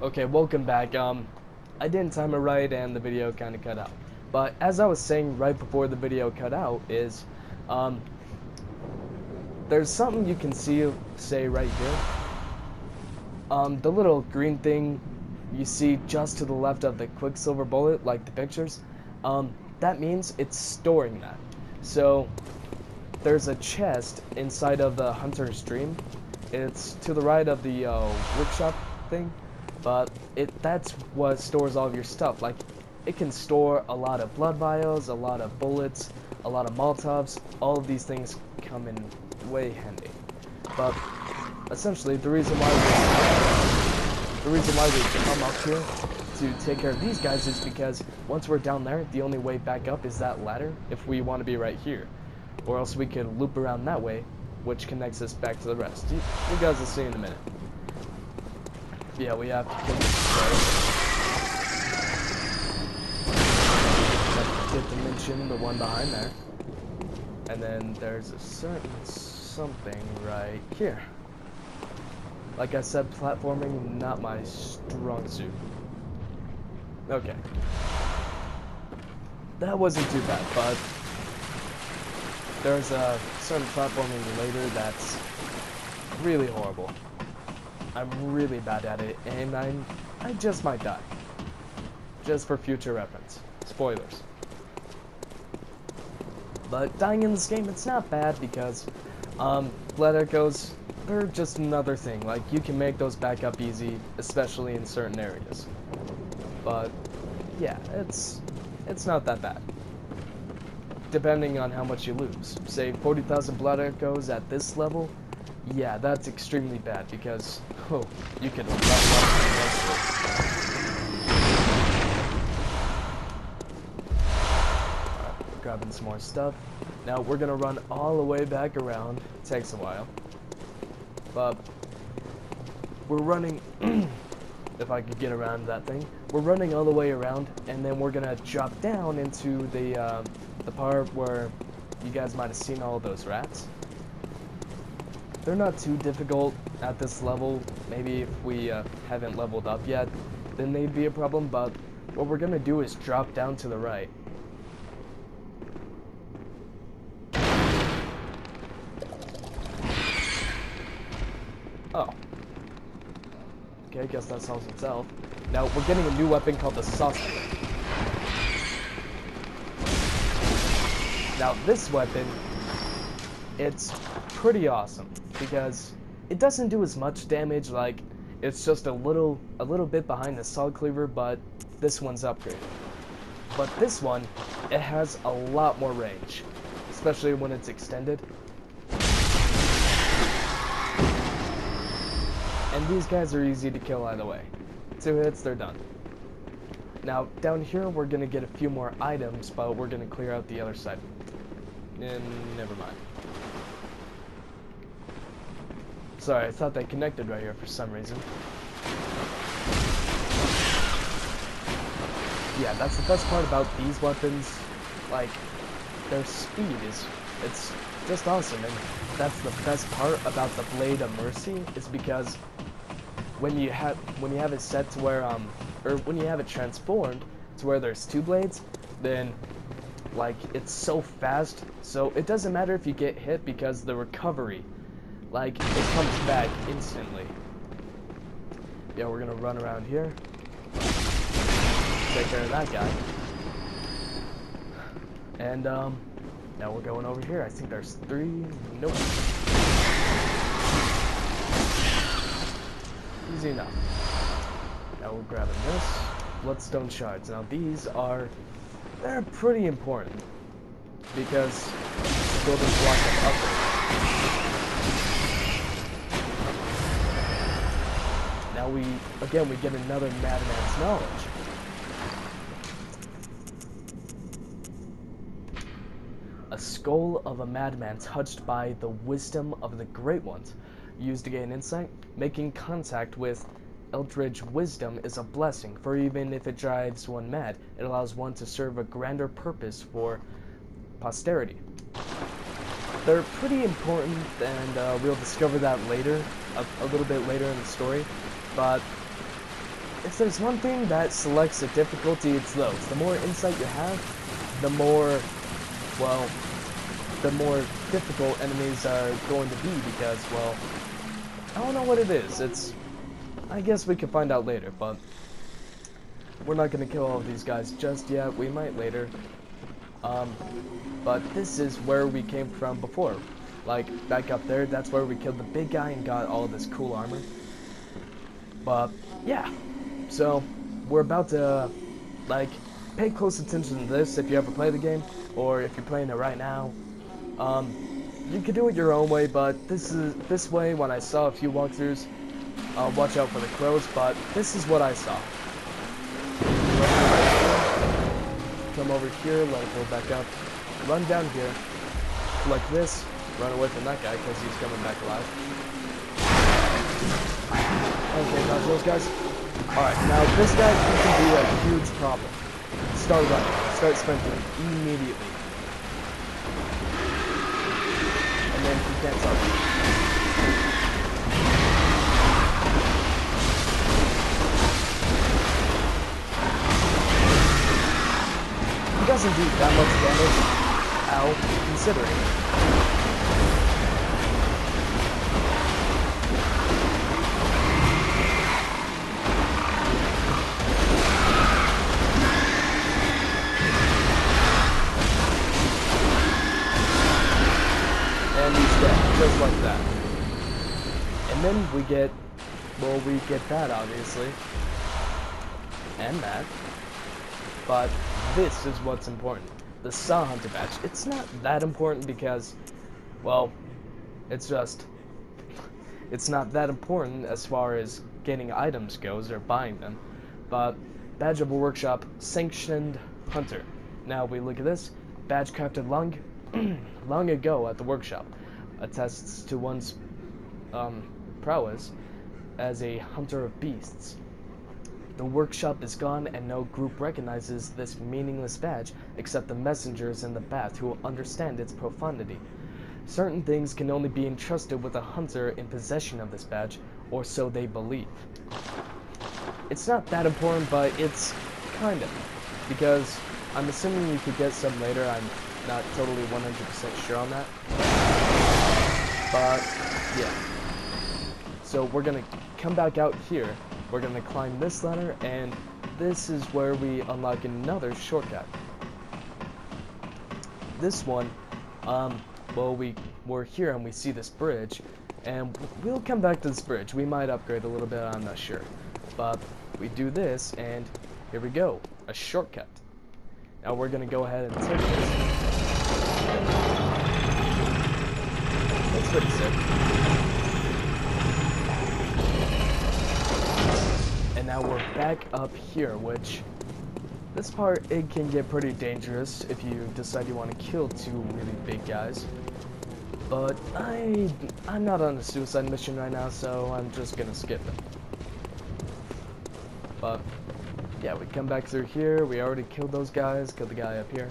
Okay, welcome back. I didn't time it right and the video kind of cut out. But as I was saying right before the video cut out is, um, there's something you can say right here. The little green thing you see just to the left of the Quicksilver bullet, like the pictures, that means it's storing that. So, there's a chest inside of the Hunter's Dream. It's to the right of the workshop thing. But that's what stores all of your stuff. Like, it can store a lot of blood vials, a lot of bullets, a lot of Molotovs. All of these things come in way handy. But essentially, the reason why we come up here to take care of these guys is because once we're down there, the only way back up is that ladder if we want to be right here, or else we could loop around that way, which connects us back to the rest. You guys will see in a minute. Yeah, we have to kill this fifth dimension, the one behind there. And then there's a certain something right here. Like I said, platforming, not my strong suit. Okay. That wasn't too bad, but there's a certain platforming later that's really horrible. I'm really bad at it, and I just might die. Just for future reference. Spoilers. But dying in this game, it's not bad because, blood echoes, they're just another thing. Like, you can make those back up easy, especially in certain areas. But, yeah, it's not that bad. Depending on how much you lose. Say, 40,000 blood echoes at this level, yeah, that's extremely bad because, oh, you could run grabbing some more stuff. Now we're gonna run all the way back around. It takes a while, but we're running. If I could get around that thing, we're running all the way around, and then we're gonna drop down into the part where you guys might have seen all those rats. They're not too difficult at this level. Maybe if we haven't leveled up yet, then they'd be a problem, but what we're gonna do is drop down to the right. Oh. Okay, I guess that solves itself. Now, we're getting a new weapon called the Saucer. Now, this weapon, it's pretty awesome because it doesn't do as much damage. Like, it's just a little bit behind the Saw Cleaver, but this one's upgraded. But this one, it has a lot more range, especially when it's extended. And these guys are easy to kill either way. 2 hits, they're done. Now, down here, we're gonna get a few more items, but we're gonna clear out the other side. And never mind. Sorry, I thought they connected right here for some reason. Yeah, that's the best part about these weapons. Like, their speed it's just awesome, and that's the best part about the Blade of Mercy, is because when you have it set to where or when you have it transformed to where there's 2 blades, then like it's so fast, so it doesn't matter if you get hit because the recovery, like, it comes back instantly. Yeah, we're gonna run around here, take care of that guy, and now we're going over here. I think there's 3. Nope. Easy enough. Now we're grabbing this. Bloodstone shards. Now they're pretty important because it's a building block of upgrade. Now we get another Madman's knowledge. A skull of a madman touched by the wisdom of the Great Ones. Used to gain insight, making contact with Eldritch wisdom is a blessing, for even if it drives one mad, it allows one to serve a grander purpose for posterity. They're pretty important, and we'll discover that later, a little bit later in the story, but if there's one thing that selects the difficulty, it's those. The more insight you have, the more, well, the more difficult enemies are going to be because, well, I don't know what it is. I guess we can find out later, but we're not going to kill all of these guys just yet. We might later. But this is where we came from before. Like, back up there, that's where we killed the big guy and got all this cool armor. But, yeah. So, we're about to, like, pay close attention to this if you ever play the game, or if you're playing it right now. You can do it your own way, but this way, when I saw a few walkthroughs, watch out for the crows, but this is what I saw. Come over here, let it pull back up, run down here, like this, run away from that guy because he's coming back alive. Okay, dodge those guys. Alright, now this guy can be a huge problem. Start running, start sprinting immediately. And then he can't start running. Doesn't do that much damage, ow, considering. And he's dead, just like that. And then we get, well, we get that, obviously. And that. But this is what's important. The Saw Hunter badge. It's not that important because, well, it's not that important as far as getting items goes or buying them. But badge of a workshop, sanctioned hunter. Now we look at this. Badge crafted long ago at the workshop. Attests to one's prowess as a hunter of beasts. The workshop is gone and no group recognizes this meaningless badge except the messengers in the bath who will understand its profundity. Certain things can only be entrusted with a hunter in possession of this badge, or so they believe. It's not that important, but it's kind of, because I'm assuming you could get some later. I'm not totally 100% sure on that. But, yeah. So we're gonna come back out here. We're gonna climb this ladder, and this is where we unlock another shortcut. This one, well, we're here and we see this bridge, and we'll come back to this bridge. We might upgrade a little bit, I'm not sure. But we do this, and here we go, a shortcut. Now we're gonna go ahead and take this. That's pretty sick. And now we're back up here, which, this part, it can get pretty dangerous if you decide you want to kill two really big guys. But I'm not on a suicide mission right now, so I'm just gonna skip it. But, yeah, we come back through here, we already killed those guys, killed the guy up here.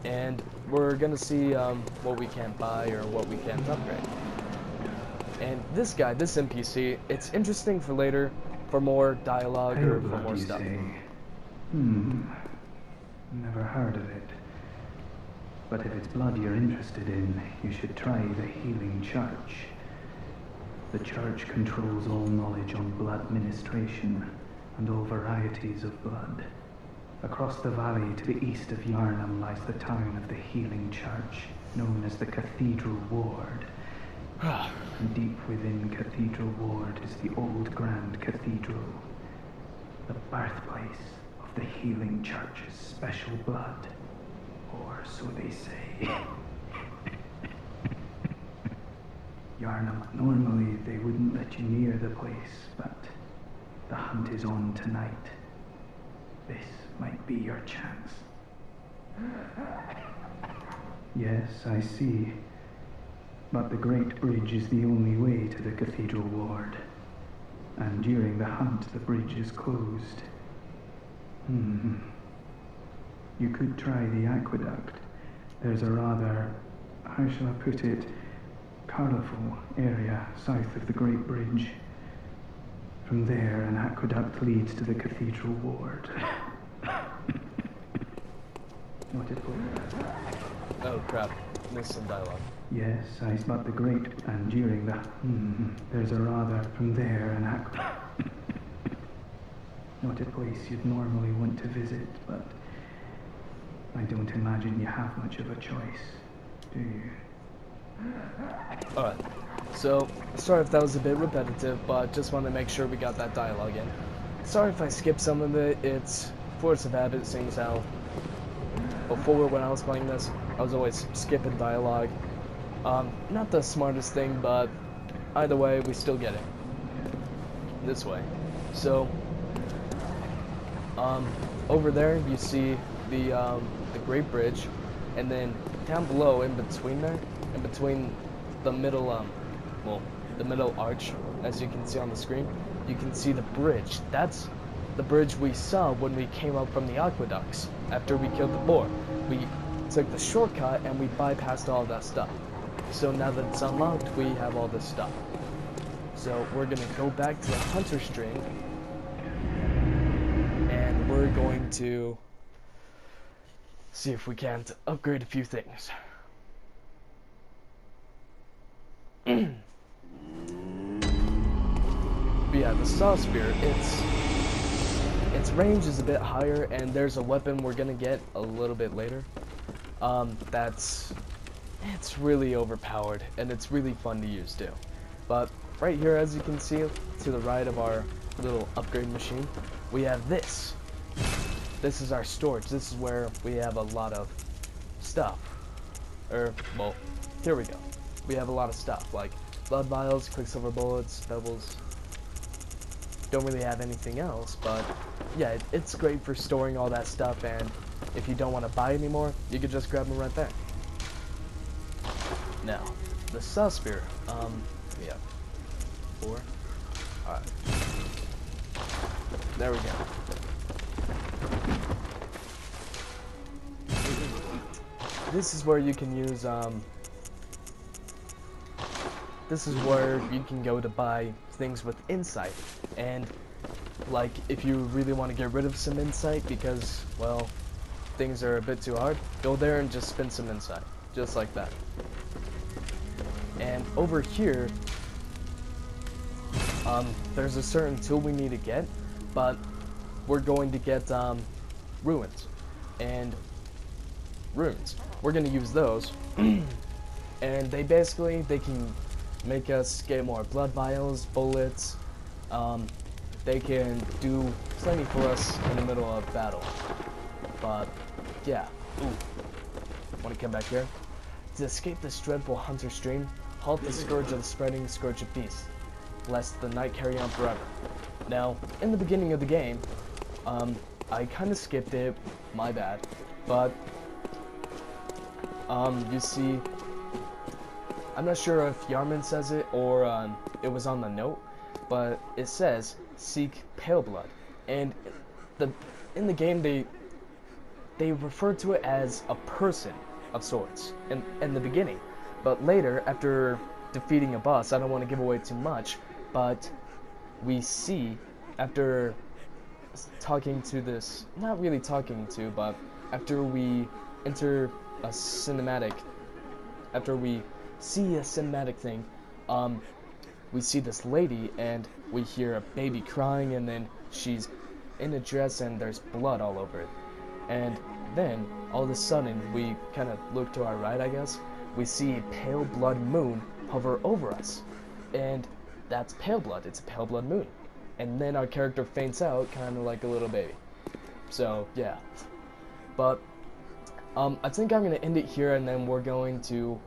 And we're gonna see what we can buy or what we can upgrade. And this guy, this NPC, it's interesting for later, for more dialogue or for more stuff. Never heard of it. But if it's blood you're interested in, you should try the Healing Church. The church controls all knowledge on blood ministration and all varieties of blood. Across the valley to the east of Yarnham lies the town of the Healing Church, known as the Cathedral Ward. And deep within Cathedral Ward is the old Grand Cathedral, the birthplace of the Healing Church's special blood, or so they say. Yarnham, normally they wouldn't let you near the place, but the hunt is on tonight. This might be your chance. Yes, I see. But the Great Bridge is the only way to the Cathedral Ward. And during the hunt, the bridge is closed. You could try the aqueduct. There's a rather, how shall I put it, colourful area south of the Great Bridge. From there, an aqueduct leads to the cathedral ward. What it was? Oh crap, missed some dialogue. Yes, I spot the great, and during the there's a rather from there an not a place you'd normally want to visit, but I don't imagine you have much of a choice, do you? Alright, so sorry if that was a bit repetitive, but just want to make sure we got that dialogue in. Sorry if I skipped some of it, it's force of habit, seeing as how before when I was playing this, I was always skipping dialogue. Not the smartest thing, but either way, we still get it. This way. So, over there you see the Great Bridge, and then down below, in between there, in between the middle, well, the middle arch, as you can see on the screen, you can see the bridge. That's the bridge we saw when we came up from the aqueducts after we killed the boar. We took the shortcut and we bypassed all that stuff. So now that it's unlocked, we have all this stuff. So we're gonna go back to the hunter string, and we're going to see if we can't upgrade a few things. But yeah, the saw spear, its range is a bit higher, and there's a weapon we're gonna get a little bit later. It's really overpowered, and it's really fun to use too. But right here, as you can see to the right of our little upgrade machine, we have this. This is our storage. This is where we have a lot of stuff. Well, here we go. We have a lot of stuff like blood vials, quicksilver bullets, pebbles. Don't really have anything else, but yeah, it's great for storing all that stuff, and if you don't want to buy anymore, you can just grab them right there. Now, the saw spear, yeah, 4, alright, there we go. This is where you can use, this is where you can go to buy things with insight, and like if you really want to get rid of some insight because, well, things are a bit too hard, go there and just spend some insight, just like that. And over here, there's a certain tool we need to get, but we're going to get ruins and runes. We're going to use those, and they can make us get more blood vials, bullets. They can do plenty for us in the middle of battle. But yeah, want to come back here? To escape this dreadful hunter stream, halt the scourge of the spreading scourge of beasts, lest the night carry on forever. Now, in the beginning of the game, I kind of skipped it, my bad, but you see, I'm not sure if Yarman says it or it was on the note, but it says seek pale blood, and in the game they refer to it as a person of sorts in the beginning, but later, after defeating a boss, I don't want to give away too much, but we see, after talking to this, not really talking to, but after we enter a cinematic, after we see a cinematic thing, we see this lady and we hear a baby crying, and then she's in a dress and there's blood all over it. And then all of a sudden we kind of look to our right, I guess, we see a pale blood moon hover over us, and that's pale blood. It's a pale blood moon. And then our character faints out kind of like a little baby. So yeah, but I think I'm gonna end it here, and then we're going to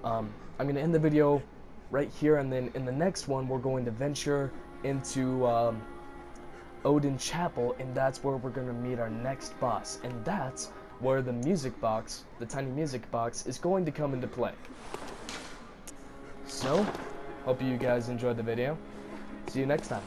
I'm gonna end the video right here, and then in the next one we're going to venture into Odin Chapel, and that's where we're gonna meet our next boss, and that's where the music box, the tiny music box, is going to come into play. So, hope you guys enjoyed the video. See you next time.